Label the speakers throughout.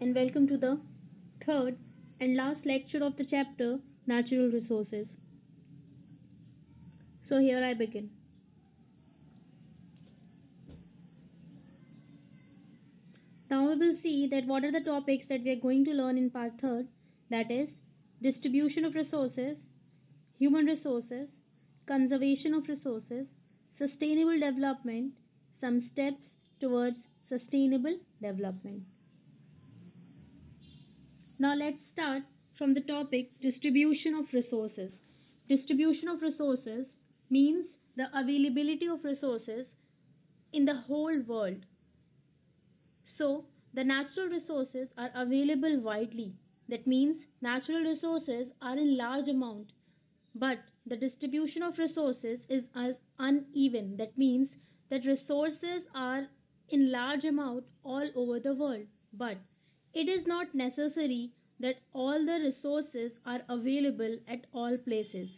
Speaker 1: and welcome to the third and last lecture of the chapter Natural Resources. So, here I begin. Now, we will see that what are the topics that we are going to learn in part third, that is, distribution of resources, human resources, conservation of resources, sustainable development, some steps towards sustainable development. Now let's start from the topic distribution of resources. Distribution of resources means the availability of resources in the whole world. So, the natural resources are available widely. That means natural resources are in large amount, but the distribution of resources is uneven. That means that resources are in large amount all over the world, but it is not necessary that all the resources are available at all places.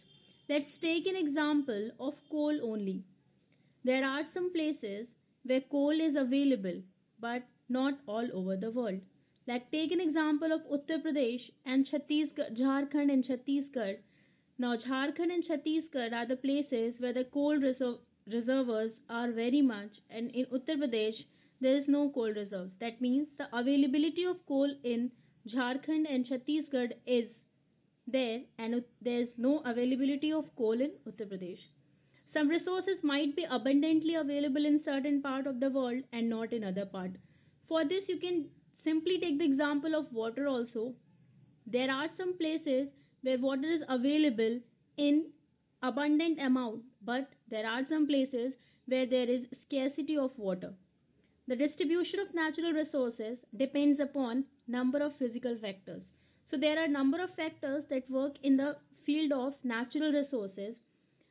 Speaker 1: Let's take an example of coal only. There are some places where coal is available, but not all over the world. Like take an example of Uttar Pradesh and Chhattisgarh, Jharkhand and Chhattisgarh. Now, Jharkhand and Chhattisgarh are the places where the coal reservoirs are very much, and in Uttar Pradesh there is no coal reserves. That means the availability of coal in Jharkhand and Chhattisgarh is there, and there is no availability of coal in Uttar Pradesh. Some resources might be abundantly available in certain part of the world and not in other part. For this, you can simply take the example of water also. There are some places where water is available in abundant amount, but there are some places where there is scarcity of water. The distribution of natural resources depends upon number of physical factors. So there are number of factors that work in the field of natural resources.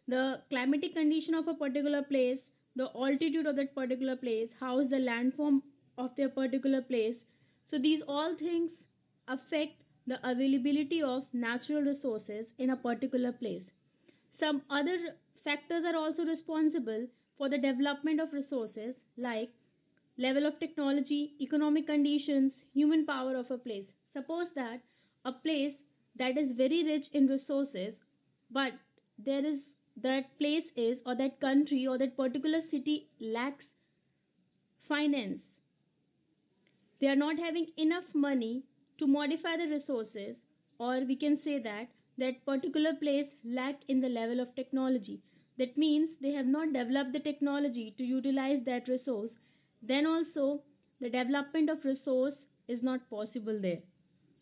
Speaker 1: The climatic condition of a particular place, the altitude of that particular place, how is the landform of their particular place. So these all things affect the availability of natural resources in a particular place. Some other factors are also responsible for the development of resources like level of technology, economic conditions, human power of a place. Suppose that a place that is very rich in resources, but there is that place is or that country or that particular city lacks finance. They are not having enough money to modify the resources, or we can say that that particular place lack in the level of technology. That means they have not developed the technology to utilize that resource. Then also the development of resource is not possible there.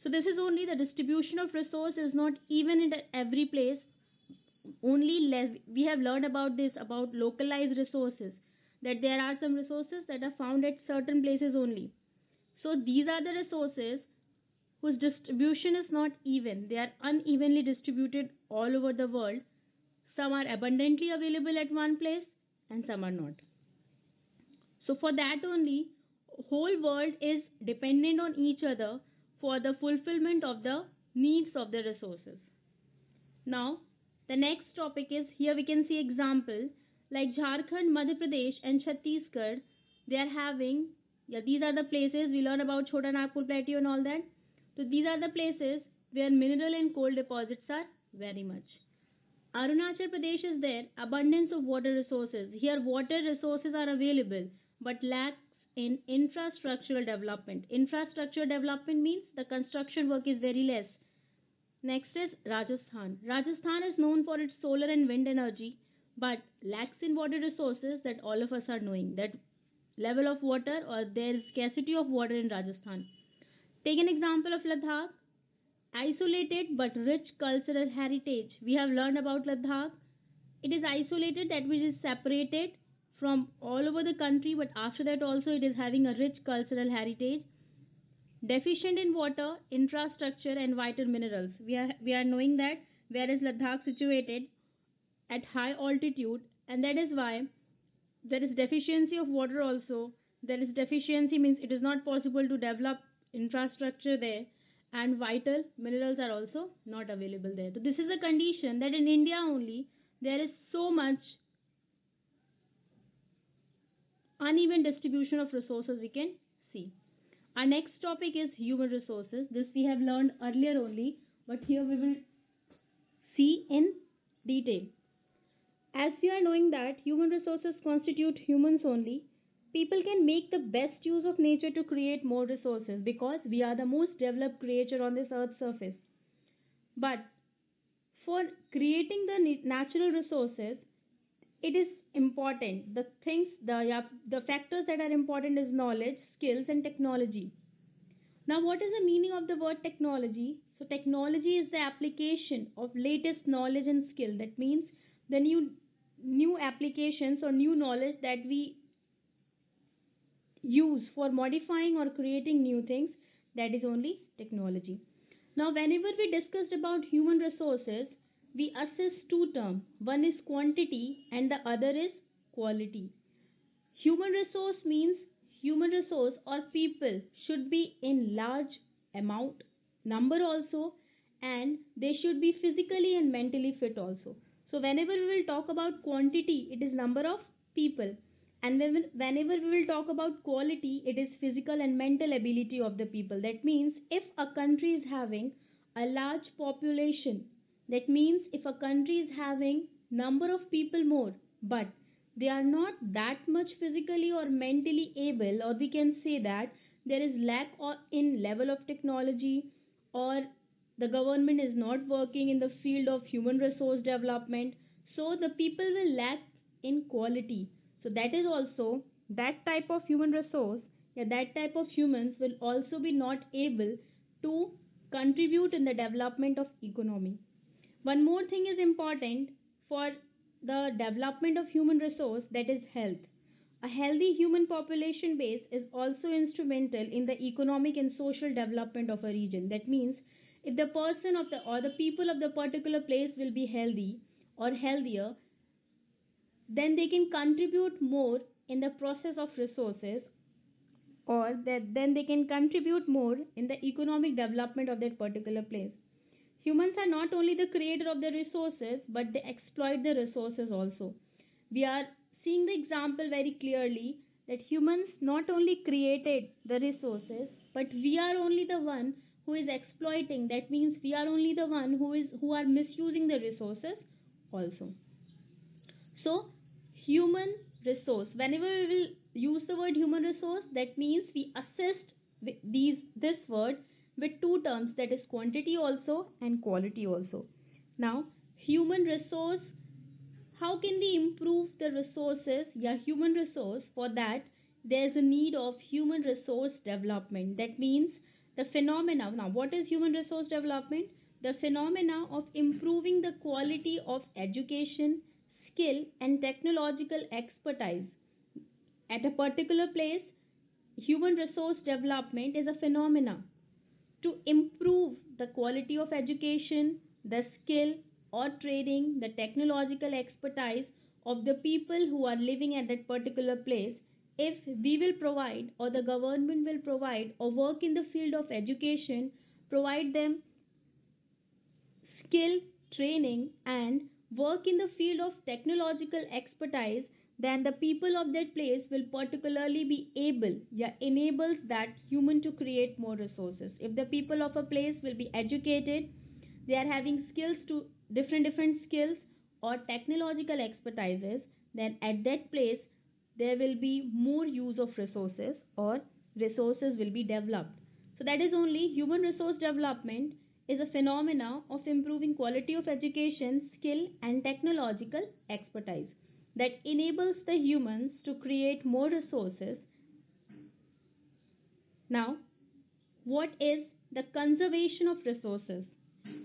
Speaker 1: So this is only the distribution of resource is not even in every place. Only less we have learned about this, about localized resources, that there are some resources that are found at certain places only. So these are the resources whose distribution is not even. They are unevenly distributed all over the world. Some are abundantly available at one place and some are not. So for that only, whole world is dependent on each other for the fulfillment of the needs of the resources. Now, the next topic is, here we can see example like Jharkhand, Madhya Pradesh and Chhattisgarh. They are having, yeah, these are the places we learn about Chota Nagpur Plateau and all that. So these are the places where mineral and coal deposits are very much. Arunachal Pradesh is there, abundance of water resources. Here water resources are available but lacks in infrastructural development. Infrastructure development means the construction work is very less. Next is Rajasthan. Rajasthan is known for its solar and wind energy but lacks in water resources, that all of us are knowing that level of water or there is scarcity of water in Rajasthan. Take an example of Ladakh. Isolated but rich cultural heritage. We have learned about Ladakh. It is isolated, that which is separated from all over the country, but after that also it is having a rich cultural heritage. Deficient in water, infrastructure and vital minerals. We are knowing that where is Ladakh situated at high altitude, and that is why there is deficiency of water also. There is deficiency means it is not possible to develop infrastructure there, and vital minerals are also not available there. So this is a condition that in India only there is so much uneven distribution of resources we can see. Our next topic is human resources. This we have learned earlier only, but here we will see in detail. As we are knowing that human resources constitute humans only, people can make the best use of nature to create more resources because we are the most developed creature on this earth's surface. But for creating the natural resources, it is important. The factors that are important is knowledge, skills, and technology. Now, what is the meaning of the word technology? So, technology is the application of latest knowledge and skill. That means the new applications or new knowledge that we use for modifying or creating new things. That is only technology. Now, whenever we discussed about human resources, we assess two terms. One is quantity and the other is quality. Human resource means human resource or people should be in large amount, number also, and they should be physically and mentally fit also. So whenever we will talk about quantity, it is number of people, and whenever we will talk about quality, it is physical and mental ability of the people. That means if a country is having a large population, that means if a country is having number of people more, but they are not that much physically or mentally able, or we can say that there is lack or in level of technology, or the government is not working in the field of human resource development, so the people will lack in quality. So that is also that type of human resource, yeah, that type of humans will also be not able to contribute in the development of economy. One more thing is important for the development of human resource, that is health. A healthy human population base is also instrumental in the economic and social development of a region. That means if the person of the or the people of the particular place will be healthy or healthier, then they can contribute more in the process of resources, or that then they can contribute more in the economic development of that particular place. Humans are not only the creator of the resources, but they exploit the resources also. We are seeing the example very clearly that humans not only created the resources, but we are only the one who is exploiting. That means we are only the one who are misusing the resources also. So, human resource. Whenever we will use the word human resource, that means we assist this word with two terms, that is quantity also and quality also. Now, human resource. How can we improve the resources? Yeah, human resource. For that, there is a need of human resource development. That means the phenomena. Now, what is human resource development? The phenomena of improving the quality of education, skill, and technological expertise at a particular place. Human resource development is a phenomena to improve the quality of education, the skill or training, the technological expertise of the people who are living at that particular place. If we will provide, or the government will provide, or work in the field of education, provide them skill, training, and work in the field of technological expertise, then the people of that place will particularly be able, yeah, enables that human to create more resources. If the people of a place will be educated, they are having skills to different skills or technological expertises, then at that place there will be more use of resources, or resources will be developed. So that is only human resource development is a phenomena of improving quality of education, skill, and technological expertise that enables the humans to create more resources. Now, what is the conservation of resources?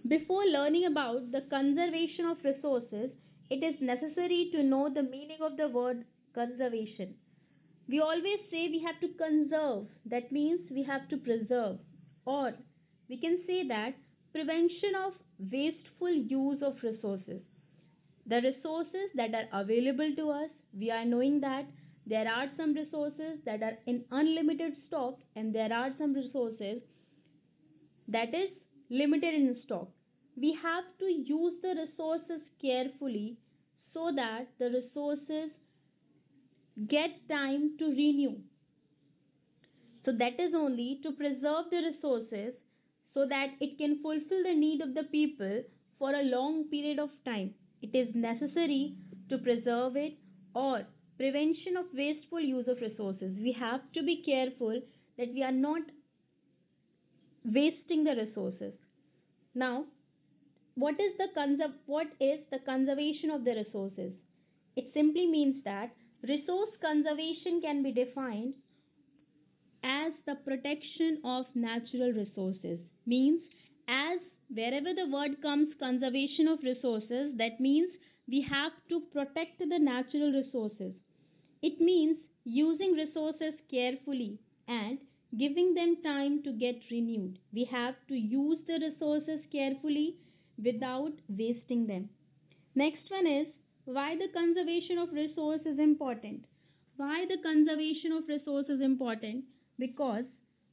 Speaker 1: Before learning about the conservation of resources, it is necessary to know the meaning of the word conservation. We always say we have to conserve, that means we have to preserve, or we can say that prevention of wasteful use of resources. The resources that are available to us, we are knowing that there are some resources that are in unlimited stock, and there are some resources that is limited in stock. We have to use the resources carefully so that the resources get time to renew. So that is only to preserve the resources so that it can fulfill the need of the people for a long period of time. It is necessary to preserve it, or prevention of wasteful use of resources. We have to be careful that we are not wasting the resources. Now, what is the conservation of the resources? It simply means that resource conservation can be defined as the protection of natural resources. Means, as wherever the word comes conservation of resources, that means we have to protect the natural resources. It means using resources carefully and giving them time to get renewed. We have to use the resources carefully without wasting them. Next one is why the conservation of resource is important. Why the conservation of resource is important? Because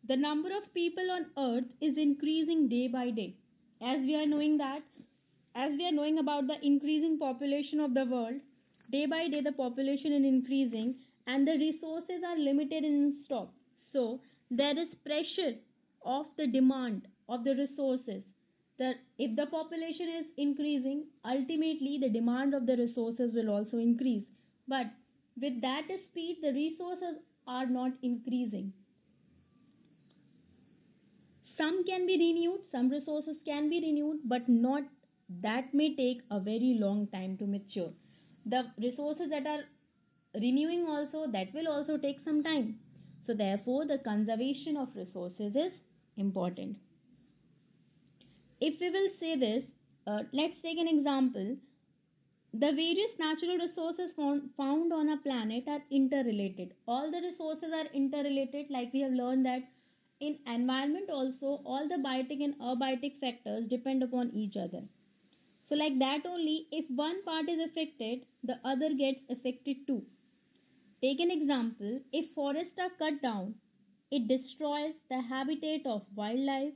Speaker 1: the number of people on earth is increasing day by day. As we are knowing that, as we are knowing about the increasing population of the world, day by day the population is increasing and the resources are limited in stock. So there is pressure of the demand of the resources. That if the population is increasing, ultimately the demand of the resources will also increase. But with that speed, the resources are not increasing. Some can be renewed, some resources can be renewed, but not that may take a very long time to mature. The resources that are renewing also, that will also take some time. So therefore the conservation of resources is important. If we will say this, let's take an example. The various natural resources found on a planet are interrelated. All the resources are interrelated, like we have learned that in environment also all the biotic and abiotic factors depend upon each other. So like that only, if one part is affected, the other gets affected too. Take an example, if forests are cut down, it destroys the habitat of wildlife,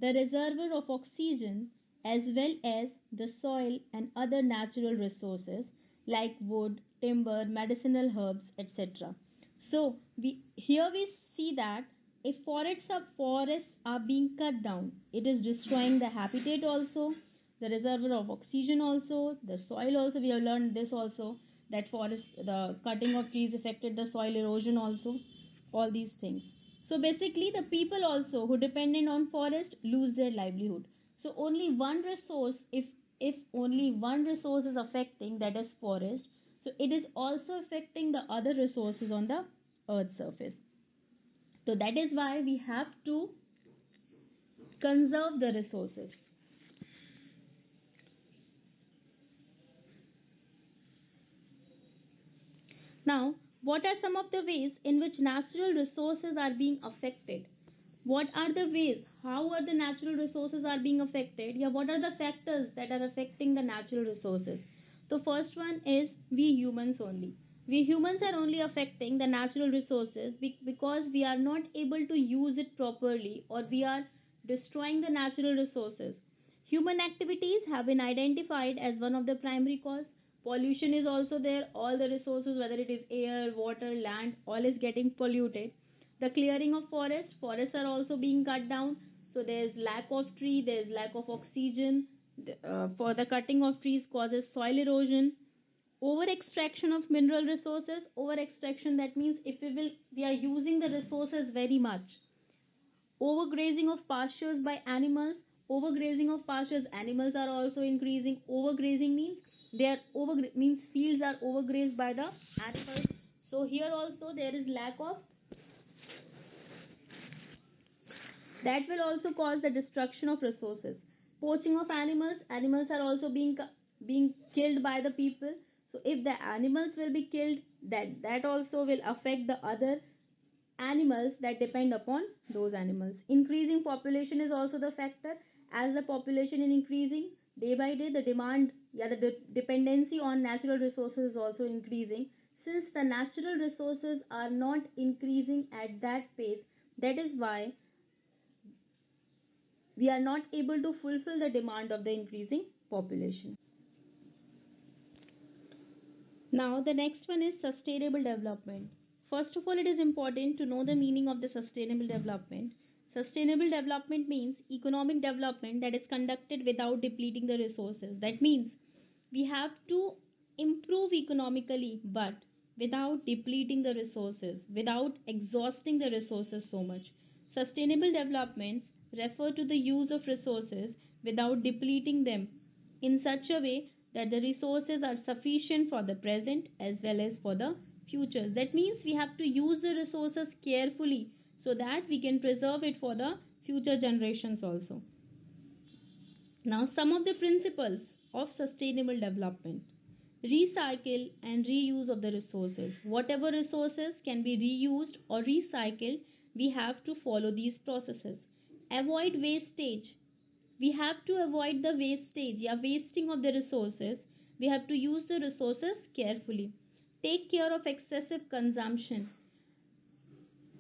Speaker 1: the reservoir of oxygen, as well as the soil and other natural resources like wood, timber, medicinal herbs, etc. So here we see that if forests are being cut down, it is destroying the habitat also, the reservoir of oxygen also, the soil also. We have learned this also, that forest, the cutting of trees affected the soil erosion also, all these things. So basically the people also who dependent on forest lose their livelihood. So only one resource, if only one resource is affecting, that is forest, so it is also affecting the other resources on the earth surface. So that is why we have to conserve the resources. Now, what are some of the ways in which natural resources are being affected? What are the ways? How are the natural resources are being affected? Yeah, what are the factors that are affecting the natural resources? So first one is we humans only. We humans are only affecting the natural resources because we are not able to use it properly, or we are destroying the natural resources. Human activities have been identified as one of the primary cause. Pollution is also there. All the resources, whether it is air, water, land, all is getting polluted. The clearing of forests are also being cut down. So there is lack of tree, there is lack of oxygen. For the cutting of trees causes soil erosion. Over extraction of mineral resources. Over extraction, that means if we are using the resources very much. Overgrazing of pastures by animals. Overgrazing of pastures, animals are also increasing. Overgrazing means means fields are overgrazed by the animals. So here also there is lack of, that will also cause the destruction of resources. Poaching of animals, animals are also being killed by the people. So if the animals will be killed, that also will affect the other animals that depend upon those animals. Increasing population is also the factor. As the population is increasing day by day, the demand, the dependency on natural resources is also increasing. Since the natural resources are not increasing at that pace, that is why we are not able to fulfill the demand of the increasing population. Now the next one is sustainable development. First of all, it is important to know the meaning of the sustainable development. Sustainable development means economic development that is conducted without depleting the resources. That means we have to improve economically, but without depleting the resources, without exhausting the resources so much. Sustainable developments refer to the use of resources without depleting them in such a way that the resources are sufficient for the present as well as for the future. That means we have to use the resources carefully so that we can preserve it for the future generations also. Now, some of the principles of sustainable development: recycle and reuse of the resources. Whatever resources can be reused or recycled, we have to follow these processes. Avoid wastage. We have to avoid the wastage, wasting of the resources. We have to use the resources carefully. Take care of excessive consumption.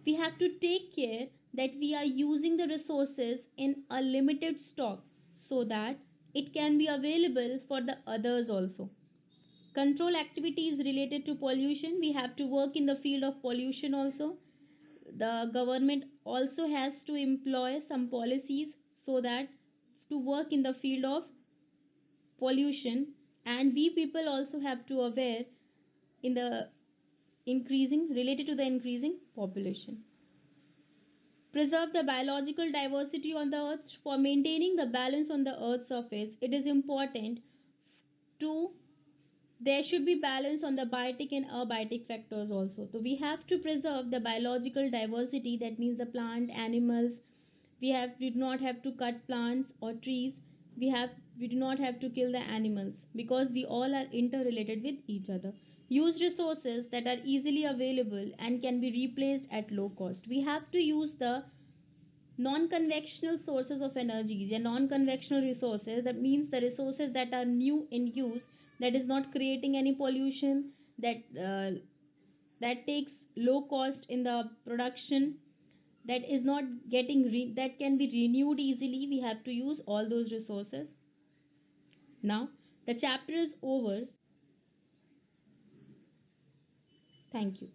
Speaker 1: We have to take care that we are using the resources in a limited stock so that it can be available for the others also. Control activities related to pollution. We have to work in the field of pollution also. The government also has to employ some policies so that to work in the field of pollution, and we people also have to aware in the increasing related to the increasing population. Preserve the biological diversity on the earth. For maintaining the balance on the earth's surface, it is important to there should be balance on the biotic and abiotic factors also. So we have to preserve the biological diversity. That means the plant, animals. We do not have to cut plants or trees. We do not have to kill the animals because we all are interrelated with each other. Use resources that are easily available and can be replaced at low cost. We have to use the non-conventional sources of energy, the non-conventional resources. That means the resources that are new in use, that is not creating any pollution, that takes low cost in the production, that is not that can be renewed easily. We have to use all those resources. Now the chapter is over. Thank you.